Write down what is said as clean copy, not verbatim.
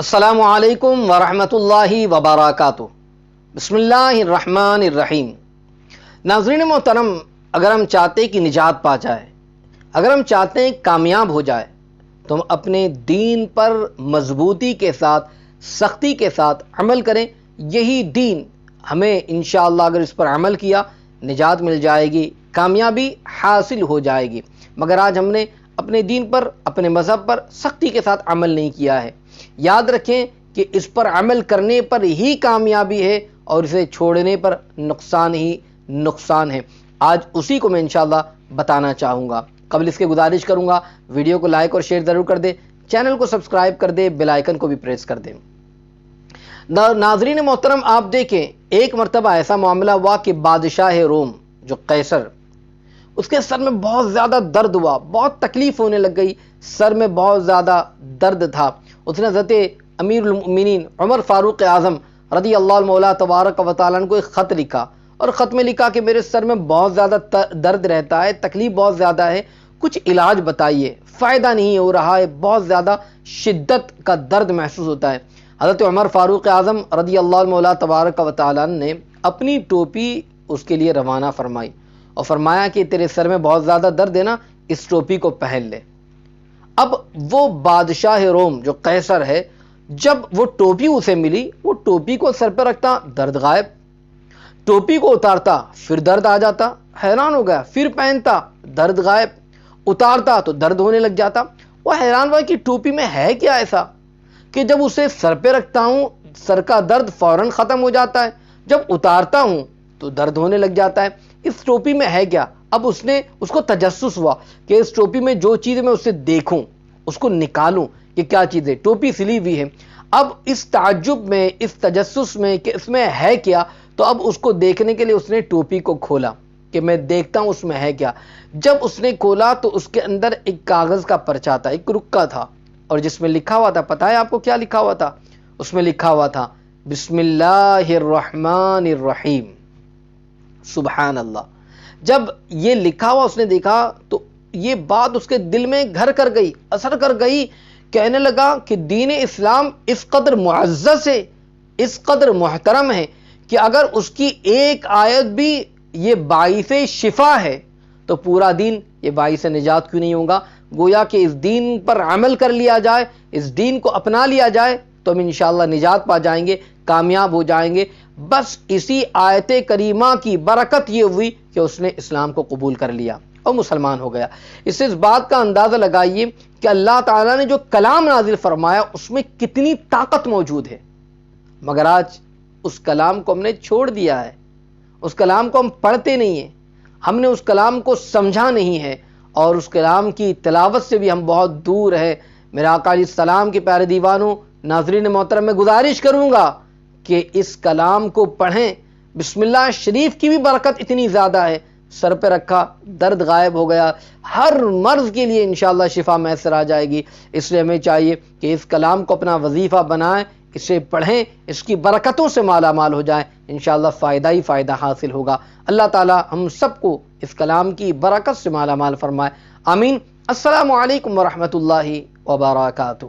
السلام علیکم ورحمۃ اللہ وبرکاتہ۔ بسم اللہ الرحمن الرحیم۔ ناظرین محترم، اگر ہم چاہتے ہیں کہ نجات پا جائے، اگر ہم چاہتے ہیں کامیاب ہو جائے، تو ہم اپنے دین پر مضبوطی کے ساتھ، سختی کے ساتھ عمل کریں۔ یہی دین ہمیں انشاءاللہ اگر اس پر عمل کیا، نجات مل جائے گی، کامیابی حاصل ہو جائے گی۔ مگر آج ہم نے اپنے دین پر، اپنے مذہب پر سختی کے ساتھ عمل نہیں کیا ہے۔ یاد رکھیں کہ اس پر عمل کرنے پر ہی کامیابی ہے اور اسے چھوڑنے پر نقصان ہی نقصان ہے۔ آج اسی کو میں انشاءاللہ بتانا چاہوں گا۔ قبل اس کے گزارش کروں گا ویڈیو کو لائک اور شیئر ضرور کر دیں، چینل کو سبسکرائب کر دیں، بیل آئیکن کو بھی پریس کر دیں۔ ناظرین محترم، آپ دیکھیں ایک مرتبہ ایسا معاملہ ہوا کہ بادشاہ روم جو قیصر، اس کے سر میں بہت زیادہ درد ہوا، بہت تکلیف ہونے لگ گئی، سر میں بہت زیادہ درد تھا۔ اس نے حضرت امیر المؤمنین عمر فاروق اعظم رضی اللہ مولا تبارک و تعالیٰ عنہ کو ایک خط لکھا، اور خط میں لکھا کہ میرے سر میں بہت زیادہ درد رہتا ہے، تکلیف بہت زیادہ ہے، کچھ علاج بتائیے، فائدہ نہیں ہو رہا ہے، بہت زیادہ شدت کا درد محسوس ہوتا ہے۔ حضرت عمر فاروق اعظم رضی اللہ مولا تبارک و تعالیٰ نے اپنی ٹوپی اس کے لیے روانہ فرمائی اور فرمایا کہ تیرے سر میں بہت زیادہ درد ہے نا، اس ٹوپی کو پہن لے۔ اب وہ بادشاہ روم جو قیصر ہے، جب وہ ٹوپی اسے ملی، وہ ٹوپی کو سر پہ رکھتا، درد غائب، ٹوپی کو اتارتا پھر درد آ جاتا، حیران ہو گیا، پھر پہنتا درد غائب، اتارتا تو درد ہونے لگ جاتا۔ وہ حیران ہوا کہ ٹوپی میں ہے کیا ایسا کہ جب اسے سر پہ رکھتا ہوں سر کا درد فوراً ختم ہو جاتا ہے، جب اتارتا ہوں تو درد ہونے لگ جاتا ہے، اس ٹوپی میں ہے کیا؟ اب اس کو تجسس ہوا کہ اس ٹوپی میں جو چیز میں اسے دیکھوں، اس کو نکالوں کہ کیا چیز ہے، ٹوپی سلی ہوئی ہے۔ اب اس تعجب میں، اس تجسس میں کہ اس میں ہے کیا، تو اب اس کو دیکھنے کے لیے اس نے ٹوپی کو کھولا کہ میں دیکھتا ہوں اس میں ہے کیا۔ جب اس نے کھولا تو اس کے اندر ایک کاغذ کا پرچہ تھا، ایک رکا تھا، اور جس میں لکھا ہوا تھا، پتہ ہے آپ کو کیا لکھا ہوا تھا؟ اس میں لکھا ہوا تھا بسم اللہ الرحمن الرحیم۔ سبحان اللہ۔ جب یہ لکھا ہوا اس نے دیکھا تو یہ بات اس کے دل میں گھر کر گئی، اثر کر گئی، کہنے لگا کہ دین اسلام اس قدر معزز ہے، اس قدر محترم ہے کہ اگر اس کی ایک آیت بھی یہ باعث شفا ہے تو پورا دین یہ باعث نجات کیوں نہیں ہوگا؟ گویا کہ اس دین پر عمل کر لیا جائے، اس دین کو اپنا لیا جائے تو ہم انشاءاللہ نجات پا جائیں گے، کامیاب ہو جائیں گے۔ بس اسی آیت کریمہ کی برکت یہ ہوئی کہ اس نے اسلام کو قبول کر لیا اور مسلمان ہو گیا۔ اس سے اس بات کا اندازہ لگائیے کہ اللہ تعالیٰ نے جو کلام نازل فرمایا اس میں کتنی طاقت موجود ہے، مگر آج اس کلام کو ہم نے چھوڑ دیا ہے، اس کلام کو ہم پڑھتے نہیں ہیں، ہم نے اس کلام کو سمجھا نہیں ہے، اور اس کلام کی تلاوت سے بھی ہم بہت دور ہے۔ میرے آقا علیہ السلام کے پیارے دیوانوں، ناظرین محترم، میں گزارش کروں گا کہ اس کلام کو پڑھیں۔ بسم اللہ شریف کی بھی برکت اتنی زیادہ ہے، سر پہ رکھا درد غائب ہو گیا، ہر مرض کے لیے انشاءاللہ شفا میسر آ جائے گی۔ اس لیے ہمیں چاہیے کہ اس کلام کو اپنا وظیفہ بنائیں، اسے پڑھیں، اس کی برکتوں سے مالا مال ہو جائیں، انشاءاللہ فائدہ ہی فائدہ حاصل ہوگا۔ اللہ تعالی ہم سب کو اس کلام کی برکت سے مالا مال فرمائے، آمین۔ السلام علیکم ورحمۃ اللہ وبرکاتہ۔